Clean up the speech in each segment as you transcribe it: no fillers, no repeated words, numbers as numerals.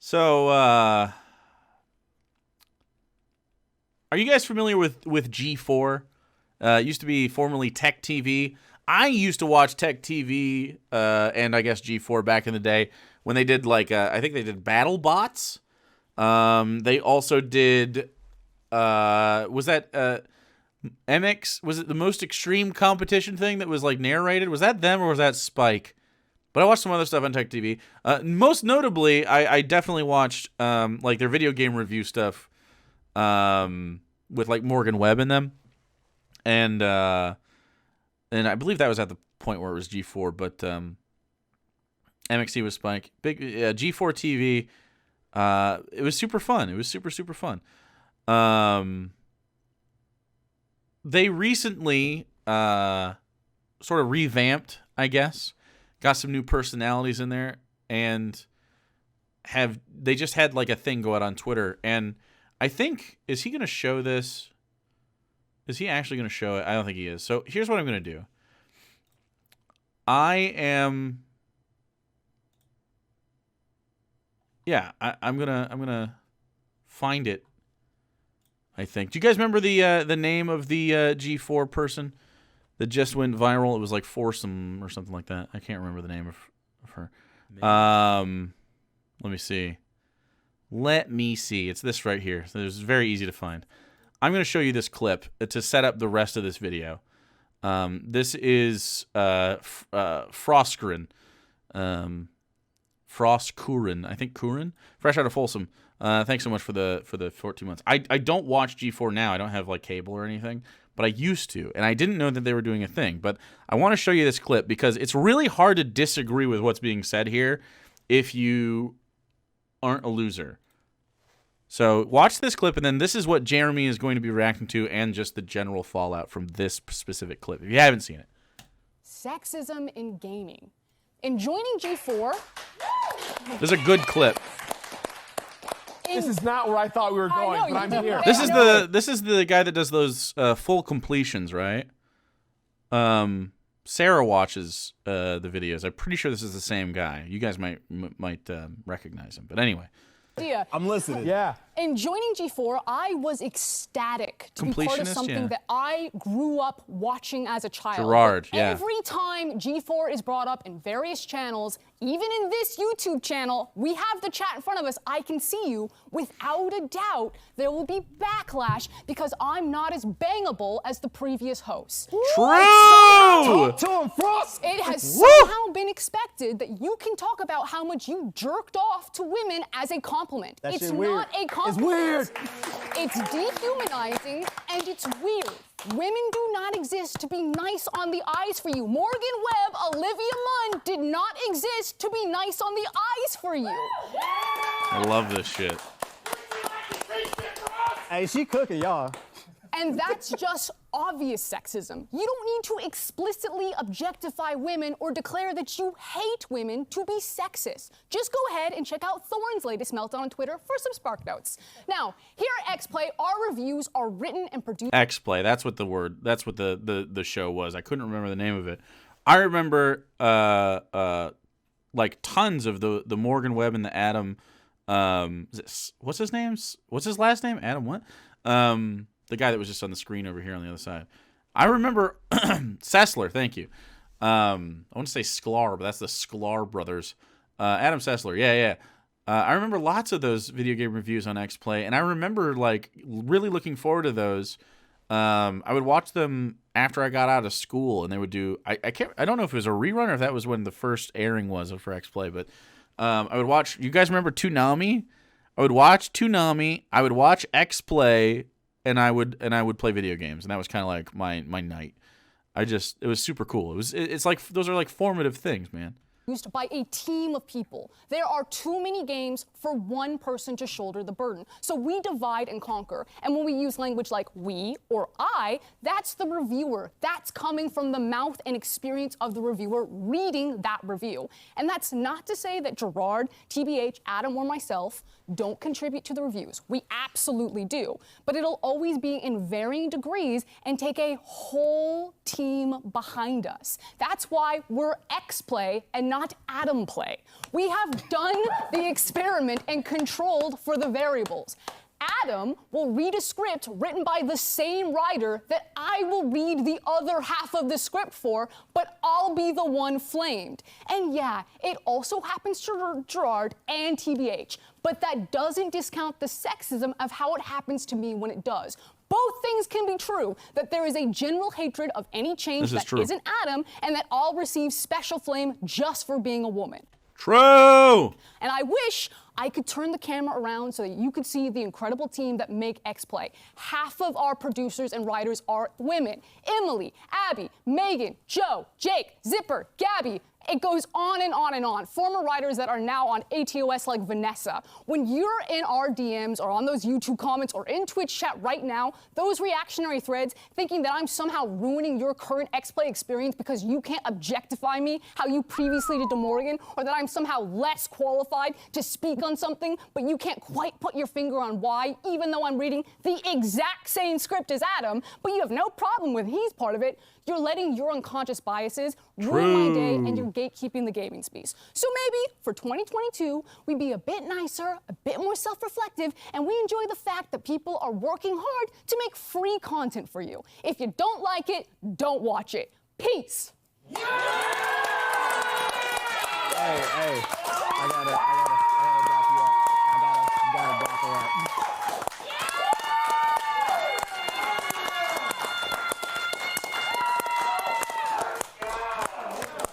So, are you guys familiar with G4? It used to be formerly Tech TV. I used to watch Tech TV and I guess G4 back in the day when they did I think they did Battle Bots. They also did was that MX? Was it the most extreme competition thing that was like narrated? Was that them or was that Spike? But I watched some other stuff on Tech TV. Most notably, I definitely watched like their video game review stuff with like Morgan Webb in them, and I believe that was at the point where it was G4, but MXT was Spike. Big G4 TV. It was super fun. It was super fun. They recently sort of revamped, I guess. Got some new personalities in there, and they just had like a thing go out on Twitter. And I think, is he going to show this? Is he actually going to show it? I don't think he is. So here's what I'm going to do. I'm gonna find it. I think. Do you guys remember the name of the G4 person that just went viral? It was like Foursome or something like that. I can't remember the name of her. Let me see. It's this right here. So it's very easy to find. I'm going to show you this clip to set up the rest of this video. This is Froskrin. Froskkurin. I think Kurin. Fresh out of Folsom. Thanks so much for the 14 months. I don't watch G4 now. I don't have like cable or anything, but I used to, and I didn't know that they were doing a thing. But I want to show you this clip because it's really hard to disagree with what's being said here if you aren't a loser. So watch this clip, and then this is what Jeremy is going to be reacting to and just the general fallout from this specific clip, if you haven't seen it. Sexism in gaming. In joining G4... This is a good clip. This is not where I thought we were going, but I'm here. This is the guy that does those full completions, right? Sarah watches the videos. I'm pretty sure this is the same guy. You guys might recognize him, but anyway. I'm listening. Yeah. In joining G4, I was ecstatic to be part of something that I grew up watching as a child. Gerard, yeah. Every time G4 is brought up in various channels, even in this YouTube channel, we have the chat in front of us. I can see you. Without a doubt, there will be backlash because I'm not as bangable as the previous hosts. True! Talk to him, Frosk! It has somehow been expected that you can talk about how much you jerked off to women as a compliment. It's not a compliment. It's weird. It's dehumanizing and it's weird. Women do not exist to be nice on the eyes for you. Morgan Webb, Olivia Munn did not exist to be nice on the eyes for you. I love this shit. Hey, she cooking, y'all. And that's just obvious sexism. You don't need to explicitly objectify women or declare that you hate women to be sexist. Just go ahead and check out Thorne's latest meltdown on Twitter for some spark notes. Now, here at XPlay, our reviews are written and produced. XPlay, that's what the show was. I couldn't remember the name of it. I remember like tons of the Morgan Webb and the Adam. What's his name? What's his last name? Adam what? The guy that was just on the screen over here on the other side. I remember Sessler, thank you. I want to say Sklar, but that's the Sklar brothers. Adam Sessler, yeah. I remember lots of those video game reviews on XPlay, and I remember like really looking forward to those. I would watch them after I got out of school, and they would do. I don't know if it was a rerun or if that was when the first airing was for XPlay, but I would watch. You guys remember Toonami? I would watch Toonami. I would watch XPlay. And I would play video games, and that was kind of like my night. It was super cool. It's like those are like formative things, man. Used by a team of people. There are too many games for one person to shoulder the burden. So we divide and conquer. And when we use language like we or I, that's the reviewer. That's coming from the mouth and experience of the reviewer reading that review. And that's not to say that Gerard, TBH, Adam, or myself don't contribute to the reviews. We absolutely do. But it'll always be in varying degrees and take a whole team behind us. That's why we're XPlay and not not Adam play. We have done the experiment and controlled for the variables. Adam will read a script written by the same writer that I will read the other half of the script for, but I'll be the one flamed. And yeah, it also happens to Gerard and TBH, but that doesn't discount the sexism of how it happens to me when it does. Both things can be true, that there is a general hatred of any change that isn't Adam, and that I'll receive special flame just for being a woman. True! And I wish I could turn the camera around so that you could see the incredible team that make X-Play. Half of our producers and writers are women. Emily, Abby, Megan, Joe, Jake, Zipper, Gabby. It goes on and on and on. Former writers that are now on ATOS like Vanessa. When you're in our DMs or on those YouTube comments or in Twitch chat right now, those reactionary threads thinking that I'm somehow ruining your current X-Play experience because you can't objectify me how you previously did to Morgan, or that I'm somehow less qualified to speak on something, but you can't quite put your finger on why, even though I'm reading the exact same script as Adam, but you have no problem with he's part of it. You're letting your unconscious biases ruin my day, and you're gatekeeping the gaming space. So maybe for 2022, we be a bit nicer, a bit more self-reflective, and we enjoy the fact that people are working hard to make free content for you. If you don't like it, don't watch it. Peace. Hey, I gotta back you up. I gotta back her up.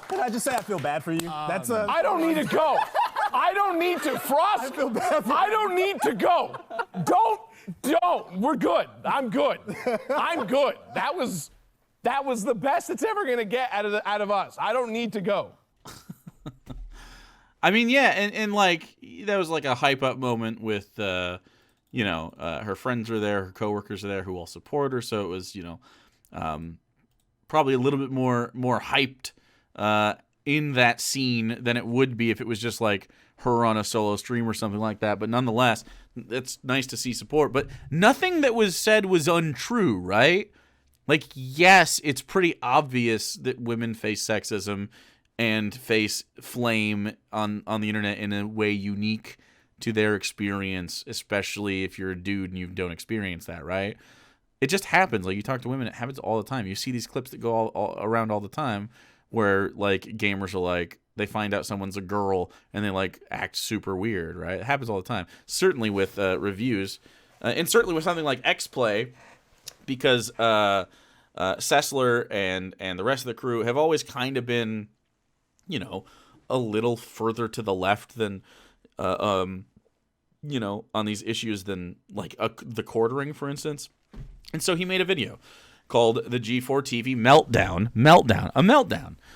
Can I just say I feel bad for you? I don't need to go. I don't need to. Frost, I feel bad for I don't need to go. Don't. We're good. I'm good. I'm good. That was the best it's ever gonna get out of us. I don't need to go. I mean, yeah, and like that was like a hype up moment with, her friends were there, her coworkers were there who all support her, so it was, probably a little bit more hyped in that scene than it would be if it was just like her on a solo stream or something like that. But nonetheless, it's nice to see support. But nothing that was said was untrue, right? Like, yes, it's pretty obvious that women face sexism and face flame on the internet in a way unique to their experience, especially if you're a dude and you don't experience that, right? It just happens. Like, you talk to women, it happens all the time. You see these clips that go all around all the time where, like, gamers are like, they find out someone's a girl and they, like, act super weird, right? It happens all the time. Certainly with reviews, and certainly with something like X-Play, because Sessler and the rest of the crew have always kind of been, a little further to the left than, on these issues than, like, the quartering, for instance. And so he made a video called the G4 TV Meltdown. A meltdown.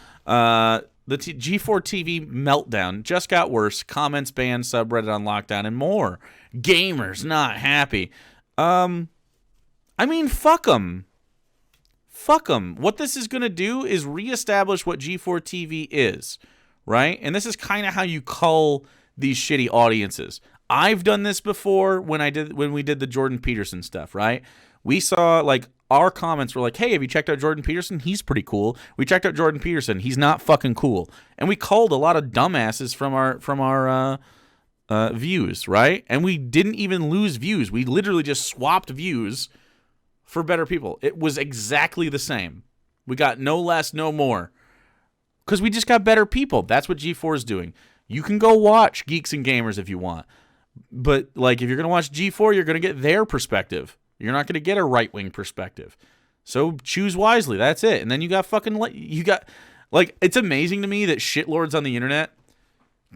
The G4 TV Meltdown just got worse. Comments banned, subreddit on lockdown, and more. Gamers not happy. I mean, fuck them. Fuck them. What this is going to do is reestablish what G4 TV is, right? And this is kind of how you cull these shitty audiences. I've done this before when we did the Jordan Peterson stuff, right? We saw, like, our comments were like, hey, have you checked out Jordan Peterson? He's pretty cool. We checked out Jordan Peterson. He's not fucking cool. And we culled a lot of dumbasses from our views, right? And we didn't even lose views. We literally just swapped views for better people. It was exactly the same. We got no less, no more. Because we just got better people. That's what G4 is doing. You can go watch Geeks and Gamers if you want. But, like, if you're going to watch G4, you're going to get their perspective. You're not going to get a right-wing perspective. So choose wisely. That's it. And then you got it's amazing to me that shitlords on the internet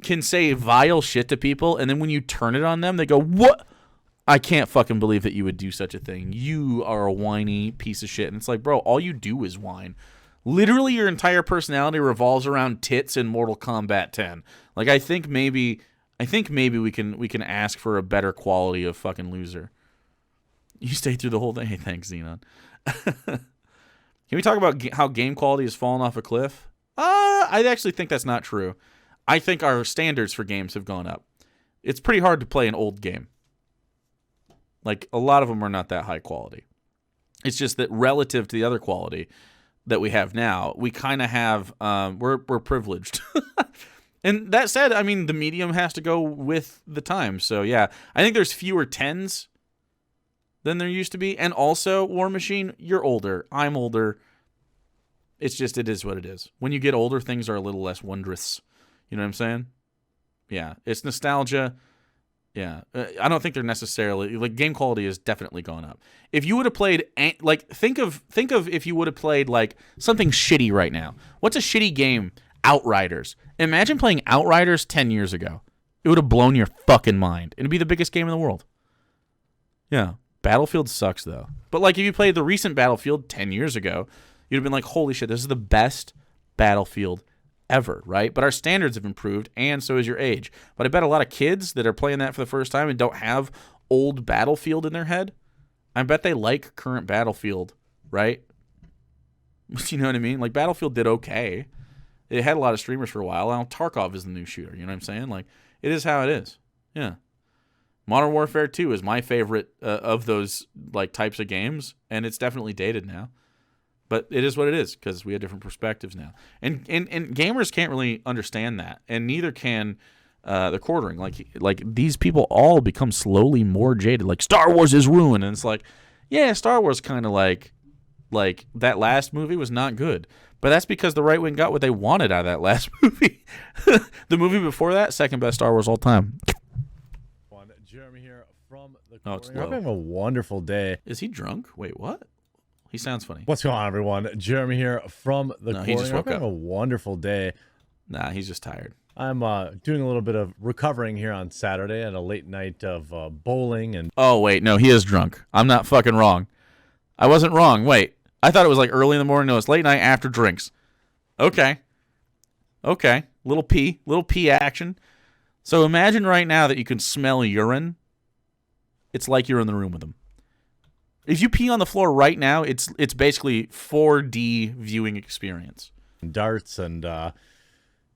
can say vile shit to people, and then when you turn it on them, they go, what? I can't fucking believe that you would do such a thing. You are a whiny piece of shit. And it's like, bro, all you do is whine. Literally, your entire personality revolves around tits in Mortal Kombat 10. Like, I think maybe we can ask for a better quality of fucking loser. You stayed through the whole thing. Hey, thanks, Xenon. Can we talk about how game quality has fallen off a cliff? I actually think that's not true. I think our standards for games have gone up. It's pretty hard to play an old game. Like, a lot of them are not that high quality. It's just that relative to the other quality, that we have now, we kind of have we're privileged. And that said, I mean, the medium has to go with the time. So yeah, I think there's fewer 10s than there used to be. And also, War Machine, you're older. I'm older. It's just, it is what it is. When you get older, things are a little less wondrous. You know what I'm saying? Yeah, it's nostalgia. Yeah, I don't think they're necessarily, like, game quality has definitely gone up. If you would have played, like, think of if you would have played, like, something shitty right now. What's a shitty game? Outriders. Imagine playing Outriders 10 years ago. It would have blown your fucking mind. It'd be the biggest game in the world. Yeah, Battlefield sucks, though. But, like, if you played the recent Battlefield 10 years ago, you'd have been like, holy shit, this is the best Battlefield ever, right? But our standards have improved, and so is your age. But I bet a lot of kids that are playing that for the first time and don't have old Battlefield in their head, I bet they like current Battlefield, right? You know what I mean? Like, Battlefield did okay. It had a lot of streamers for a while. Now Tarkov is the new shooter, you know what I'm saying? Like, it is how it is. Yeah. Modern Warfare 2 is my favorite of those, like, types of games, and it's definitely dated now. But it is what it is, because we have different perspectives now. And gamers can't really understand that, and neither can the quartering. Like these people all become slowly more jaded. Like, Star Wars is ruined, and it's like, yeah, Star Wars kind of like that last movie was not good. But that's because the right wing got what they wanted out of that last movie. The movie before that, second best Star Wars all time. Jeremy here from the Oh, it's I'm low. having a wonderful day. Is he drunk? Wait, what? He sounds funny. What's going on, everyone? Jeremy here from the No, he just woke I'm having up. a wonderful day. Nah, he's just tired. I'm doing a little bit of recovering here on Saturday at a late night of bowling and Oh, wait, no, he is drunk. I'm not fucking wrong. I wasn't wrong. Wait, I thought it was like early in the morning. No, it's late night after drinks. Okay. Little pee action. So imagine right now that you can smell urine. It's like you're in the room with him. If you pee on the floor right now, it's basically 4D viewing experience. darts and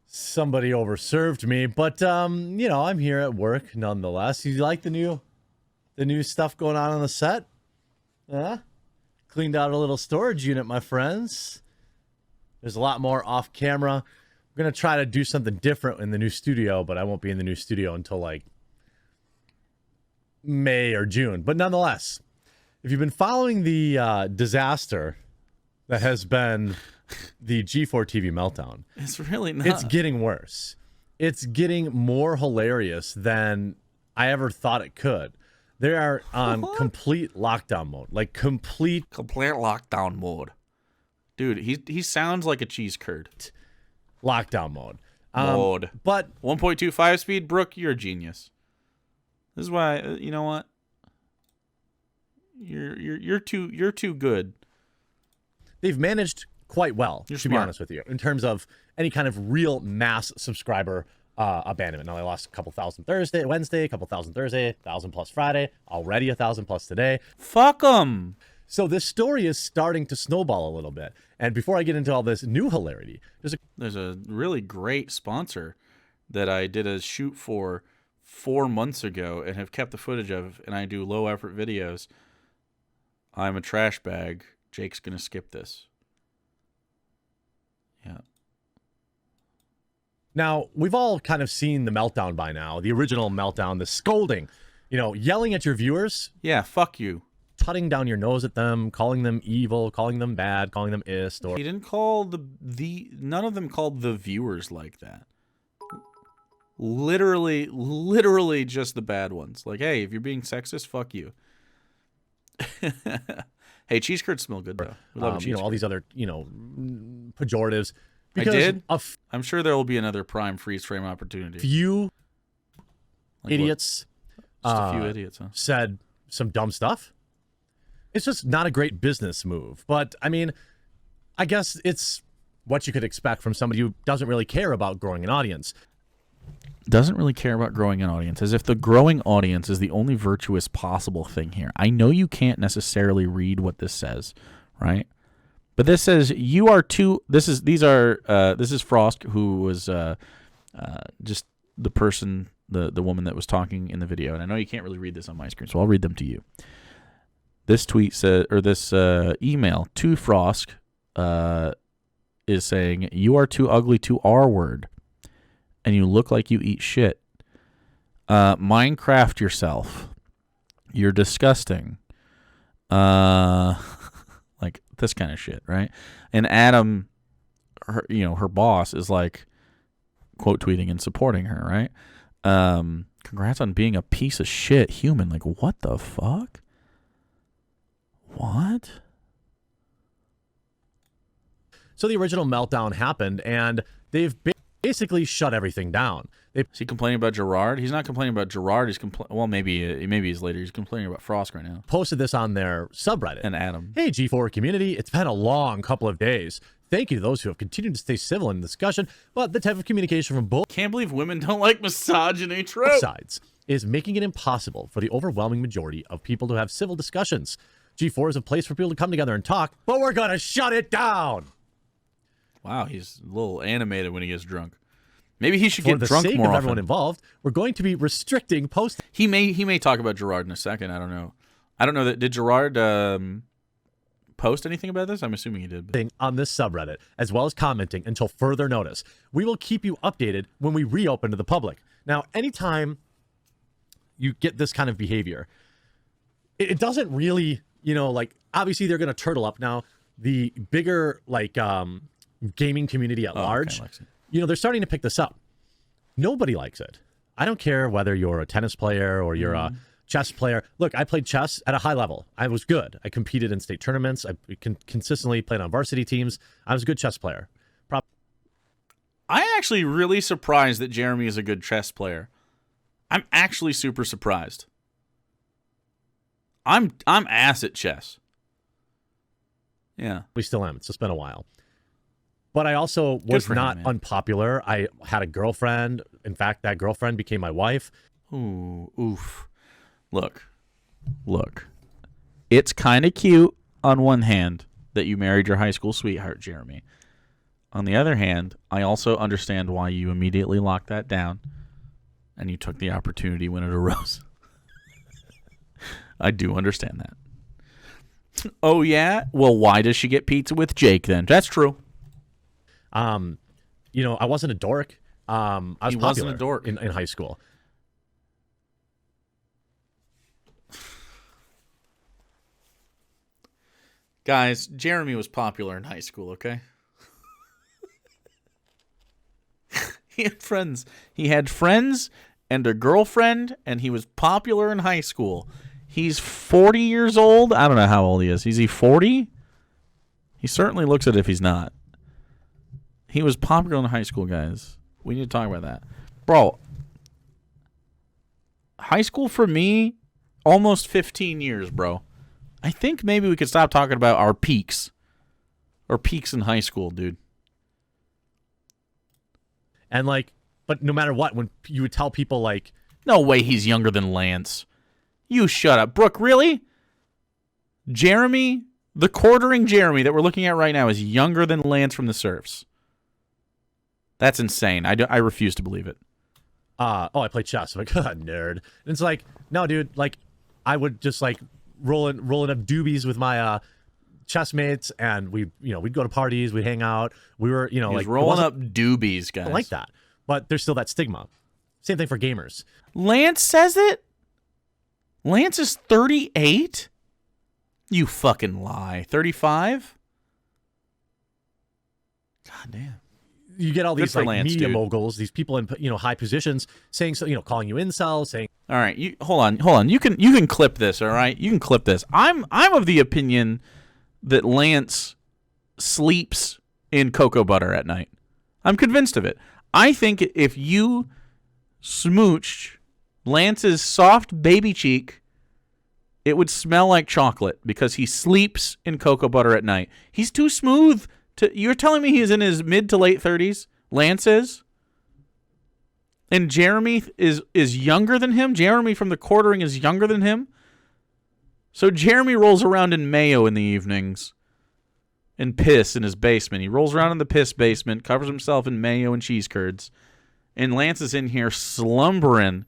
somebody overserved me, but you know, I'm here at work nonetheless. You like the new stuff going on the set? Yeah. Cleaned out a little storage unit, my friends. There's a lot more off camera. We're going to try to do something different in the new studio, but I won't be in the new studio until like May or June. But nonetheless, if you've been following the disaster that has been the G4 TV meltdown, It's really not. it's getting worse. It's getting more hilarious than I ever thought it could. They are on complete lockdown mode, like complete lockdown mode. Dude, he sounds like a cheese curd. lockdown mode. Mode. But 1.25 speed, Brooke, you're a genius. This is why, you know what? You're too good. they've managed quite well, You're to be smart. honest with you, in terms of any kind of real mass subscriber abandonment. Now, they lost a couple thousand Wednesday, a couple thousand Thursday, 1,000 plus Friday, already 1,000 plus today. Fuck them. So this story is starting to snowball a little bit. And before I get into all this new hilarity, There's a really great sponsor that I did a shoot for 4 months ago and have kept the footage of, and I do low effort videos. I'm a trash bag. Jake's gonna skip this. Yeah. Now, we've all kind of seen the meltdown by now, the original meltdown, the scolding, you know, yelling at your viewers, Yeah, fuck you. tutting down your nose at them, calling them evil, calling them bad, calling them ist, or He didn't call none of them called the viewers like that. Literally just the bad ones. Like, hey, if you're being sexist, fuck you. Hey, cheese curds smell good though. We love a cheese you know, all curd. these other, you know, pejoratives. I Because did? a I'm sure there will be another prime freeze frame opportunity. few Like what? idiots Just a few idiots, huh? said some dumb stuff. It's just not a great business move. But, I mean, I guess it's what you could expect from somebody who doesn't really care about growing an audience. Doesn't really care about growing an audience, as if the growing audience is the only virtuous possible thing here. I know you can't necessarily read what this says, right? But this says you are too. This is Frosk, who was just the person, the woman that was talking in the video, and I know you can't really read this on my screen, so I'll read them to you. This tweet said, or this email to Frosk is saying, "You are too ugly to R word, and you look like you eat shit. Minecraft yourself. You're disgusting." Like this kind of shit, right? And Adam, her boss, is like quote tweeting and supporting her, right? Congrats on being a piece of shit human. Like, what the fuck? What? So the original meltdown happened, and they've basically shut everything down. Is he complaining about Gerard? He's not complaining about Gerard. He's well, maybe he's later. He's complaining about Frosk right now. Posted this on their subreddit. And Adam. Hey, G4 community, it's been a long couple of days. Thank you to those who have continued to stay civil in the discussion, but the type of communication from both Can't believe women don't like misogyny. True. sides is making it impossible for the overwhelming majority of people to have civil discussions. G4 is a place for people to come together and talk, but we're gonna shut it down. Wow, he's a little animated when he gets drunk. Maybe he should For get the drunk sake more of often. everyone involved, we're going to be restricting posting He may talk about Gerard in a second. I don't know. That did Gerard post anything about this? I'm assuming he did. But... on this subreddit, as well as commenting until further notice. We will keep you updated when we reopen to the public. Now, anytime you get this kind of behavior, it doesn't really, like, obviously they're going to turtle up. Now, the bigger, like, gaming community at large, they're starting to pick this up. Nobody likes it. I don't care whether you're a tennis player or you're a chess player. Look, I played chess at a high level. I was good. I competed in state tournaments. I consistently played on varsity teams. I was a good chess player. I'm actually really surprised that Jeremy is a good chess player. I'm actually super surprised. I'm ass at chess. Yeah. We still am. It's just been a while. But I also was not unpopular. I had a girlfriend. In fact, that girlfriend became my wife. Ooh, oof. Look. It's kind of cute on one hand that you married your high school sweetheart, Jeremy. On the other hand, I also understand why you immediately locked that down and you took the opportunity when it arose. I do understand that. Oh, yeah? Well, why does she get pizza with Jake then? That's true. I wasn't a dork. I was popular wasn't a dork in high school. Guys, Jeremy was popular in high school, okay? He had friends and a girlfriend, and he was popular in high school. He's 40 years old. I don't know how old he is. Is he 40? He certainly looks it if he's not. He was popular in high school, guys. We need to talk about that. Bro, high school for me, almost 15 years, bro. I think maybe we could stop talking about our peaks. Or peaks in high school, dude. And but no matter what, when you would tell people no way he's younger than Lance. You shut up. Brooke, really? Jeremy, the quartering Jeremy that we're looking at right now is younger than Lance from the Surfs. That's insane. I refuse to believe it. I play chess. I'm like, nerd. And it's like, no, dude, I would just rolling up doobies with my chess mates, and we'd go to parties, we'd hang out. We were, He's rolling up doobies, guys. I like that. But there's still that stigma. Same thing for gamers. Lance says it? Lance is 38? You fucking lie. 35? God damn. You get all these Lance, media dude. moguls, these people in high positions saying so, calling you incel, saying. All right, hold on. You can clip this. All right, you can clip this. I'm of the opinion that Lance sleeps in cocoa butter at night. I'm convinced of it. I think if you smooched Lance's soft baby cheek, it would smell like chocolate because he sleeps in cocoa butter at night. He's too smooth. You're telling me he's in his mid to late 30s? Lance is? And Jeremy is younger than him? Jeremy from the quartering is younger than him? So Jeremy rolls around in mayo in the evenings and piss in his basement. He rolls around in the piss basement, covers himself in mayo and cheese curds, and Lance is in here slumbering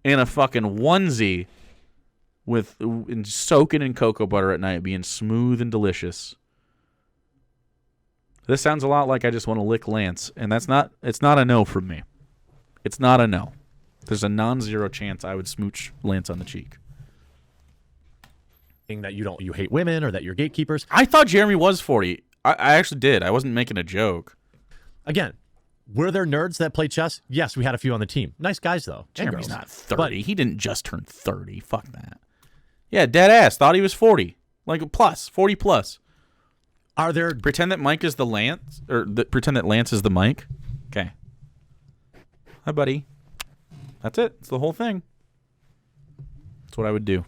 in a fucking onesie and soaking in cocoa butter at night, being smooth and delicious. This sounds a lot like I just want to lick Lance, and it's not a no from me. It's not a no. There's a non-zero chance I would smooch Lance on the cheek. That you hate women or that you're gatekeepers. I thought Jeremy was 40. I actually did. I wasn't making a joke. Again, were there nerds that play chess? Yes, we had a few on the team. Nice guys, though. Jeremy's not 30. But he didn't just turn 30. Fuck that. Yeah, dead ass. Thought he was 40. Like plus, 40 plus. Are there... Pretend that Mike is the Lance, or pretend that Lance is the Mike. Okay. Hi, buddy. That's it. It's the whole thing. That's what I would do.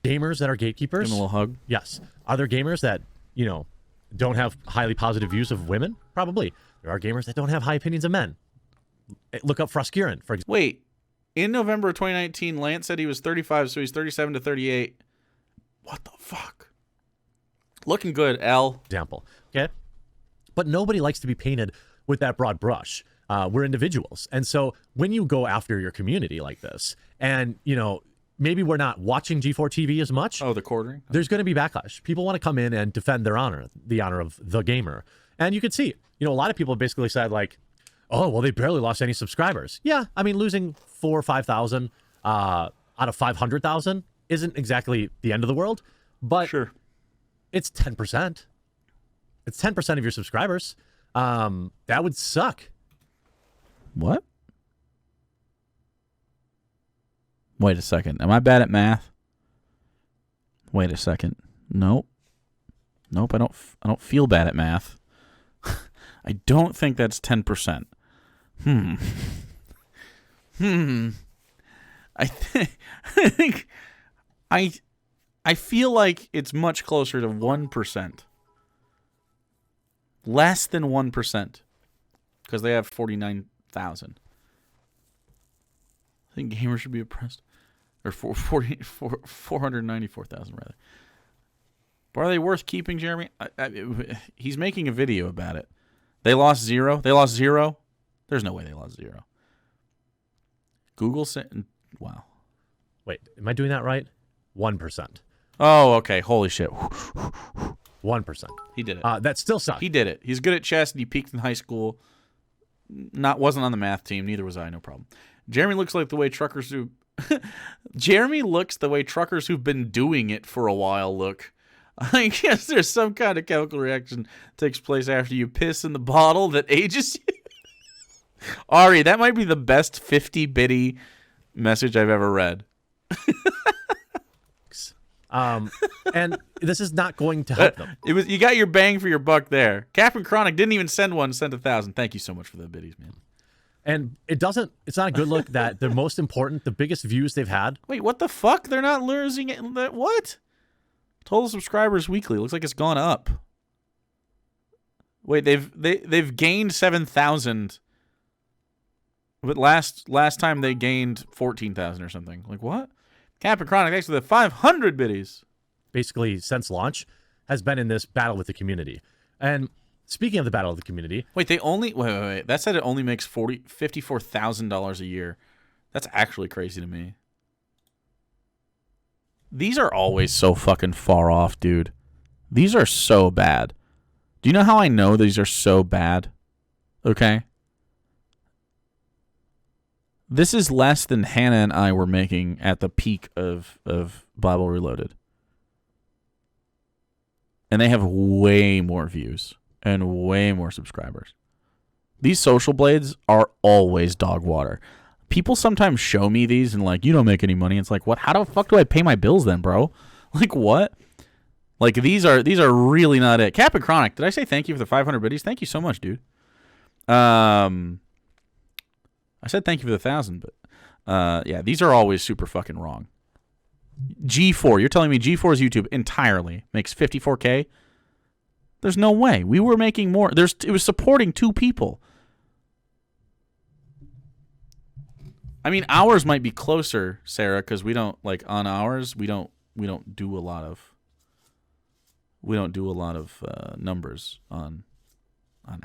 Gamers that are gatekeepers? Give him a little hug. Yes. Are there gamers that, don't have highly positive views of women? Probably. There are gamers that don't have high opinions of men. Look up Froskieren, for example. Wait. In November of 2019, Lance said he was 35, so he's 37 to 38. What the fuck? Looking good, L. Example. Okay? But nobody likes to be painted with that broad brush. We're individuals. And so when you go after your community like this, and, maybe we're not watching G4 TV as much. Oh, the quartering? There's going to be backlash. People want to come in and defend their honor, the honor of the gamer. And you could see, a lot of people basically said like, oh, well, they barely lost any subscribers. Yeah, I mean, losing 4,000 or 5,000 out of 500,000 isn't exactly the end of the world, but sure, it's 10%. It's 10% of your subscribers. That would suck. What? Wait a second. Am I bad at math? Wait a second. Nope. I don't feel bad at math. I don't think that's 10%. I feel like it's much closer to 1%. Less than 1%. Because they have 49,000. I think gamers should be oppressed. Or 494,000 rather. But are they worth keeping, Jeremy? He's making a video about it. They lost 0. They lost 0. There's no way they lost 0. Google said, wow. Wait, am I doing that right? 1%. Oh, okay. Holy shit. 1%. He did it. That still sucks. He did it. He's good at chess, and he peaked in high school. Wasn't on the math team. Neither was I. No problem. Jeremy looks like the way truckers who... Jeremy looks the way truckers who've been doing it for a while look. I guess there's some kind of chemical reaction takes place after you piss in the bottle that ages you. Ari, that might be the best 50-bitty message I've ever read. And this is not going to help them. You got your bang for your buck there. Captain Chronic didn't even send one, sent 1,000. Thank you so much for the biddies, man. And it's not a good look that the most important, the biggest views they've had. Wait, what the fuck? They're not losing it. What? Total subscribers weekly. Looks like it's gone up. Wait, they've gained 7,000. But last time they gained 14,000 or something. Like what? Captain Chronic, thanks for the 500 biddies. Basically, since launch, has been in this battle with the community. And speaking of the battle of the community, wait. That said, it only makes $54,000 a year. That's actually crazy to me. These are always so fucking far off, dude. These are so bad. Do you know how I know these are so bad? Okay. This is less than Hannah and I were making at the peak of Bible Reloaded. And they have way more views and way more subscribers. These social blades are always dog water. People sometimes show me these and like, you don't make any money. It's like, what? How the fuck do I pay my bills then, bro? Like what? Like these are really not it. Captain Chronic, did I say thank you for the 500 biddies? Thank you so much, dude. I said thank you for the 1,000, but yeah, these are always super fucking wrong. G4, you're telling me G4's YouTube entirely makes 54K? There's no way. We were making more. It was supporting 2 people. I mean, ours might be closer, Sarah, because we don't like on ours. We don't do a lot of numbers on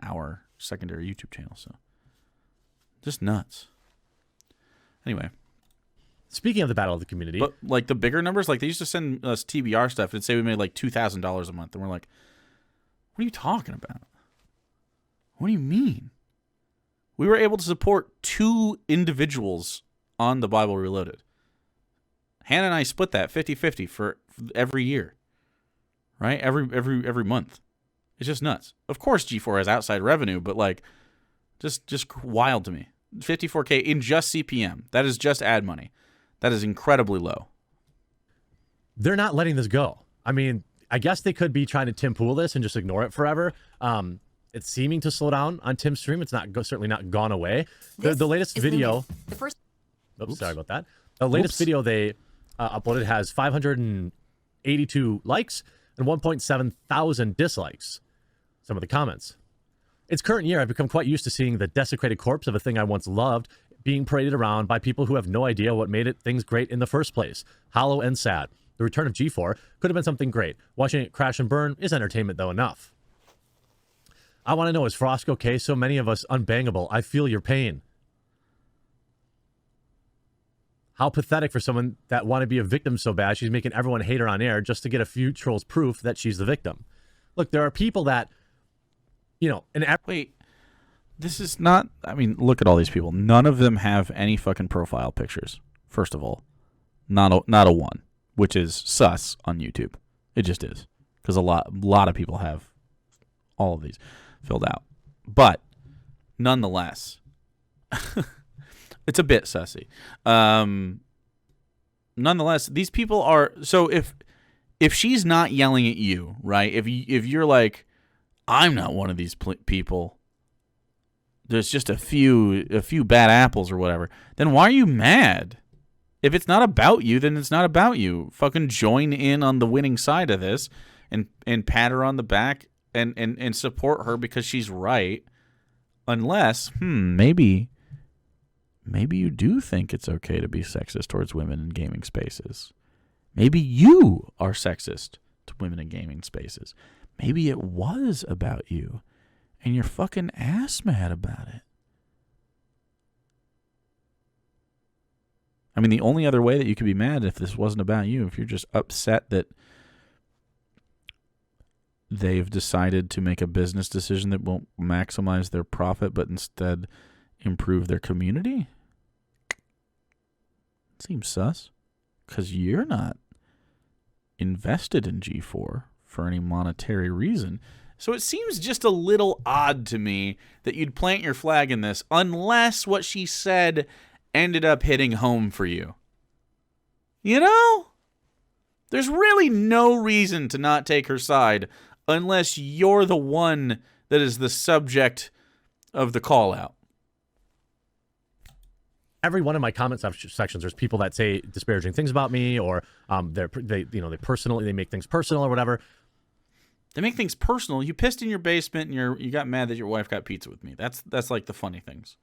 our secondary YouTube channel. So just nuts. Anyway, speaking of the battle of the community, but like the bigger numbers, like they used to send us TBR stuff and say we made like $2,000 a month, and we're like, what are you talking about? What do you mean? We were able to support 2 individuals on the Bible Reloaded. Hannah and I split that 50-50 for every year. Right? Every month. It's just nuts. Of course G4 has outside revenue, but like just wild to me. 54K in just CPM. That is just ad money. That is incredibly low. They're not letting this go. I mean, I guess they could be trying to Tim Pool this and just ignore it forever. It's seeming to slow down on Tim's stream. It's not certainly not gone away. The latest video. Oops, sorry about that. The latest video they uploaded has 582 likes and 1.7 thousand dislikes. Some of the comments. Its current year, I've become quite used to seeing the desecrated corpse of a thing I once loved being paraded around by people who have no idea what made things great in the first place. Hollow and sad. The return of G4 could have been something great. Watching it crash and burn is entertainment, though, enough. I want to know, is Frosk okay? So many of us unbangable. I feel your pain. How pathetic for someone that want to be a victim so bad she's making everyone hate her on air just to get a few trolls proof that she's the victim. Look, there are people that, you know, wait, this is not, I mean, look at all these people. None of them have any fucking profile pictures, first of all. Not a one, which is sus on YouTube. It just is. Because a lot of people have all of these filled out. But, nonetheless, it's a bit sussy. Nonetheless, these people are, so if she's not yelling at you, right? If you're like, I'm not one of these people, there's just a few bad apples or whatever, then why are you mad? If it's not about you, then it's not about you. Fucking join in on the winning side of this and pat her on the back and support her because she's right. Unless, maybe you do think it's okay to be sexist towards women in gaming spaces. Maybe you are sexist to women in gaming spaces. Maybe it was about you, and you're fucking ass mad about it. I mean, the only other way that you could be mad if this wasn't about you, if you're just upset that they've decided to make a business decision that won't maximize their profit, but instead improve their community. Seems sus, because you're not invested in G4 for any monetary reason. So it seems just a little odd to me that you'd plant your flag in this unless what she said ended up hitting home for you. You know? There's really no reason to not take her side unless you're the one that is the subject of the call out. Every one of my comment sections, there's people that say disparaging things about me, or they make things personal or whatever. They make things personal. You pissed in your basement and you got mad that your wife got pizza with me. That's like the funny things.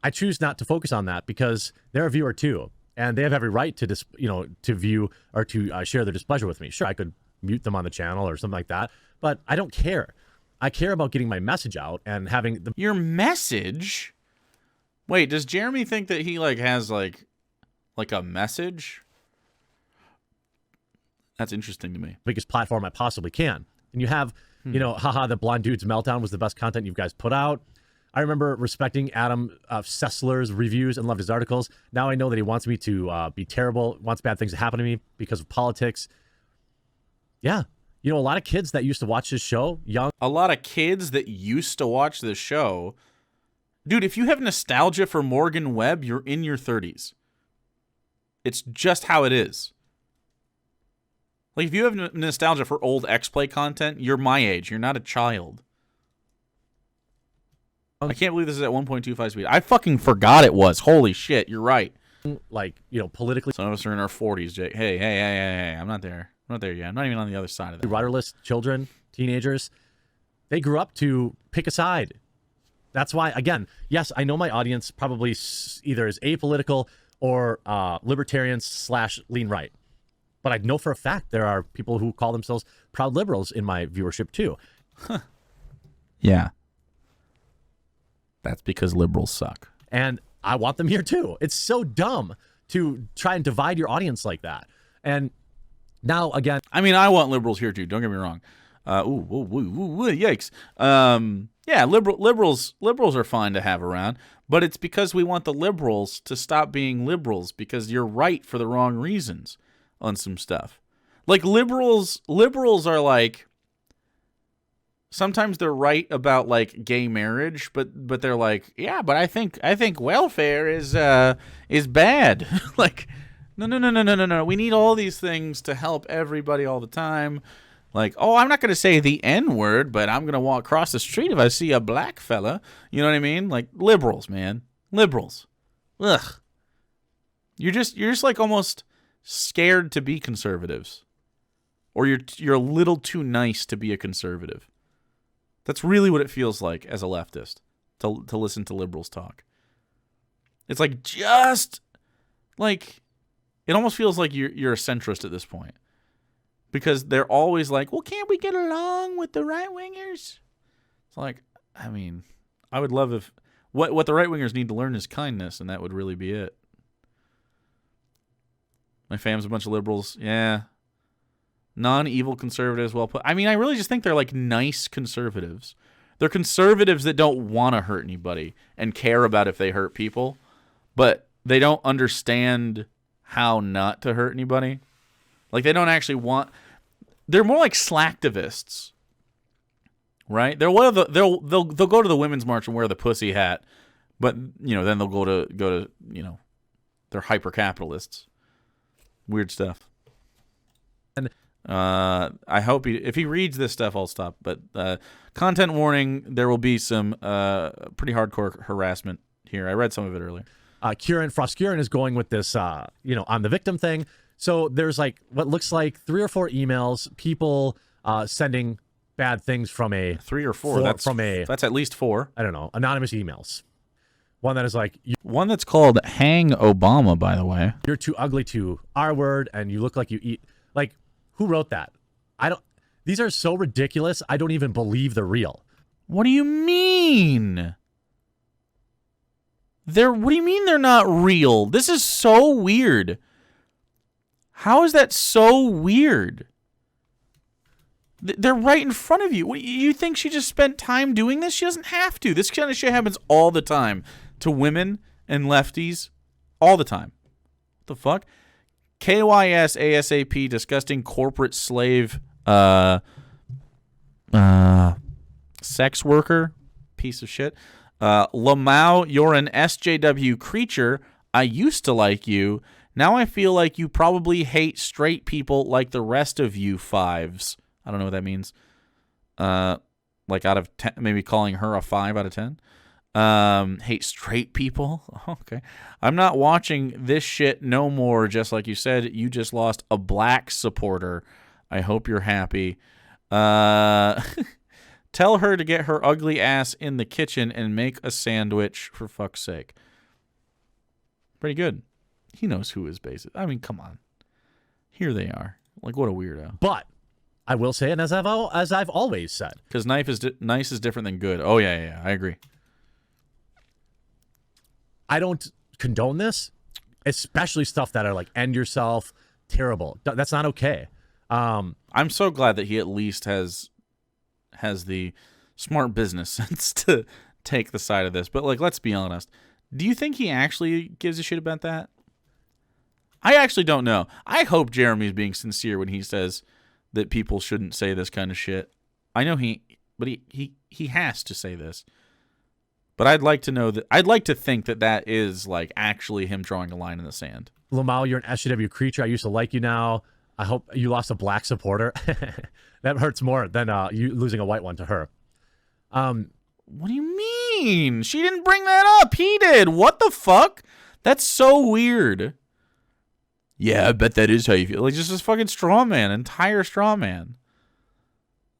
I choose not to focus on that because they're a viewer too, and they have every right to to view or to share their displeasure with me. Sure, I could mute them on the channel or something like that, but I don't care. I care about getting my message out and having your message. Wait, does Jeremy think that he has a message? That's interesting to me. Biggest platform I possibly can. And you have, haha, the blonde dude's meltdown was the best content you guys put out. I remember respecting Adam Sessler's reviews and loved his articles. Now I know that he wants me to be terrible, wants bad things to happen to me because of politics. Yeah. A lot of kids that used to watch this show, A lot of kids that used to watch this show. Dude, if you have nostalgia for Morgan Webb, you're in your 30s. It's just how it is. Like, if you have nostalgia for old X-Play content, you're my age. You're not a child. I can't believe this is at 1.25 speed. I fucking forgot it was. Holy shit, you're right. Politically. Some of us are in our 40s, Jake. Hey, I'm not there. I'm not there yet. I'm not even on the other side of that. Rudderless children, teenagers, they grew up to pick a side. That's why, again, yes, I know my audience probably either is apolitical or libertarians/lean right. But I know for a fact there are people who call themselves proud liberals in my viewership too. Yeah. That's because liberals suck. And I want them here too. It's so dumb to try and divide your audience like that. And now, again, I mean, I want liberals here too. Don't get me wrong. Yikes. Yeah, liberals are fine to have around, but it's because we want the liberals to stop being liberals because you're right for the wrong reasons on some stuff. Like liberals are like, sometimes they're right about like gay marriage, but they're like, yeah, but I think welfare is bad. Like, no. We need all these things to help everybody all the time. Like, oh, I'm not going to say the N-word, but I'm going to walk across the street if I see a black fella. You know what I mean? Like, liberals, man. Liberals. Ugh. You're just like almost scared to be conservatives. Or you're a little too nice to be a conservative. That's really what it feels like as a leftist, to listen to liberals talk. It's like just like, it almost feels like you're a centrist at this point. Because they're always like, well, can't we get along with the right-wingers? It's like, I mean, I would love if... What the right-wingers need to learn is kindness, and that would really be it. My fam's a bunch of liberals. Yeah. Non-evil conservatives, well put. I mean, I really just think they're like nice conservatives. They're conservatives that don't want to hurt anybody and care about if they hurt people, but they don't understand how not to hurt anybody. Like, they don't actually want... They're more like slacktivists, right? They'll go to the Women's March and wear the pussy hat, but, you know, then they'll go to you know, they're hyper-capitalists. Weird stuff. And I hope if he reads this stuff, I'll stop. But content warning, there will be some pretty hardcore harassment here. I read some of it earlier. Frosk is going with this, you know, on the victim thing. So there's like what looks like 3 or 4 emails, people sending bad things from a 3 or 4. That's at least 4. I don't know, anonymous emails. One that is like one that's called "Hang Obama," by the way. You're too ugly to R-word, and you look like you eat. Like, who wrote that? I don't. These are so ridiculous. I don't even believe they're real. What do you mean? What do you mean they're not real? This is so weird. How is that so weird? They're right in front of you. You think she just spent time doing this? She doesn't have to. This kind of shit happens all the time to women and lefties. All the time. What the fuck? KYS ASAP disgusting corporate slave sex worker. Piece of shit. Lamau, you're an SJW creature. I used to like you. Now I feel like you probably hate straight people like the rest of you fives. I don't know what that means. Like out of 10, maybe calling her a 5 out of 10. Hate straight people. Okay. I'm not watching this shit no more. Just like you said, you just lost a black supporter. I hope you're happy. Tell her to get her ugly ass in the kitchen and make a sandwich, for fuck's sake. Pretty good. He knows who his base is. I mean, come on. Here they are. Like, what a weirdo. But I will say, and as I've always said, because nice is different than good. Oh yeah, I agree. I don't condone this, especially stuff that are like end yourself, terrible. That's not okay. I'm so glad that he at least has the smart business sense to take the side of this. But like, let's be honest. Do you think he actually gives a shit about that? I actually don't know. I hope Jeremy's being sincere when he says that people shouldn't say this kind of shit. I know he has to say this. But I'd like to know that. I'd like to think that is like actually him drawing a line in the sand. Lamau, you're an SJW creature. I used to like you now. I hope you lost a black supporter. That hurts more than you losing a white one to her. What do you mean? She didn't bring that up. He did. What the fuck? That's so weird. Yeah, I bet that is how you feel. Like, just this fucking straw man, entire straw man.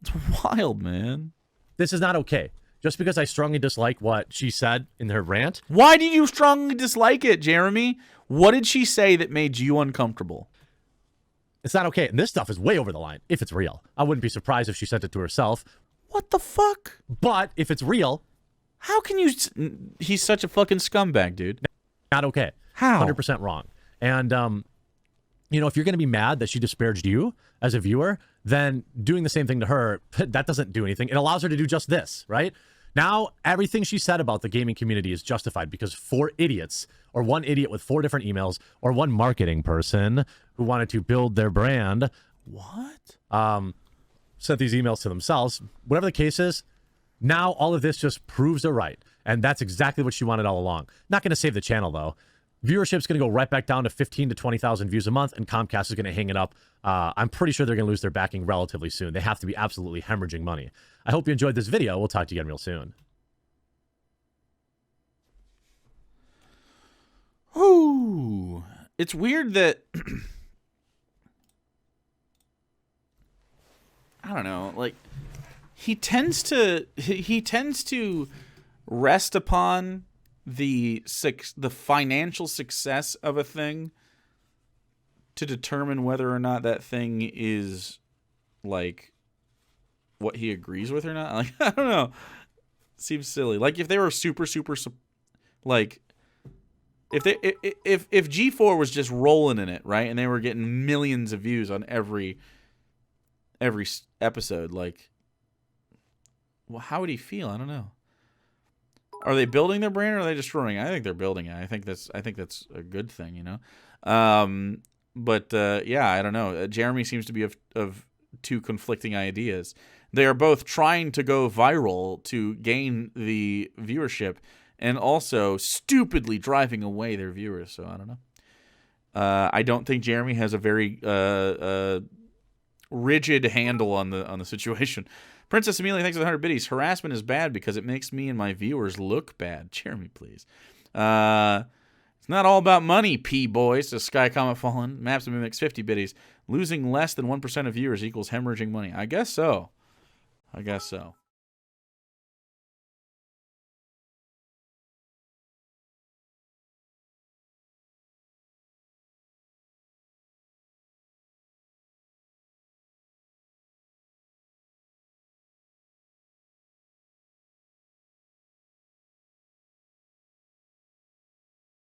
It's wild, man. This is not okay. Just because I strongly dislike what she said in her rant. Why did you strongly dislike it, Jeremy? What did she say that made you uncomfortable? It's not okay. And this stuff is way over the line, if it's real. I wouldn't be surprised if she sent it to herself. What the fuck? But if it's real... How can you... He's such a fucking scumbag, dude. Not okay. How? 100% wrong. And, you know, if you're going to be mad that she disparaged you as a viewer, then doing the same thing to her, that doesn't do anything. It allows her to do just this, right? Now, everything she said about the gaming community is justified because 4 idiots, or 1 idiot with 4 different emails, or 1 marketing person who wanted to build their brand, sent these emails to themselves. Whatever the case is, now all of this just proves her right. And that's exactly what she wanted all along. Not going to save the channel, though. Viewership's going to go right back down to 15 to 20,000 views a month, and Comcast is going to hang it up. I'm pretty sure they're going to lose their backing relatively soon. They have to be absolutely hemorrhaging money. I hope you enjoyed this video. We'll talk to you again real soon. Ooh. It's weird that... I don't know, like, he tends to rest upon the financial success of a thing to determine whether or not that thing is like what he agrees with or not. Like, I don't know. Seems silly. Like if they were super like if G4 was just rolling in it, right? And they were getting millions of views on every episode, like, well, how would he feel? I don't know. Are they building their brand or are they destroying it? I think they're building it. I think that's a good thing, you know. But yeah, I don't know. Jeremy seems to be of 2 conflicting ideas. They are both trying to go viral to gain the viewership and also stupidly driving away their viewers. So I don't know. I don't think Jeremy has a very rigid handle on the situation. Princess Amelia, thanks for the 100 biddies. Harassment is bad because it makes me and my viewers look bad. Jeremy, please. It's not all about money, P-boys. The Sky Comet Fallen. Maps of Mimics, 50 biddies. Losing less than 1% of viewers equals hemorrhaging money. I guess so.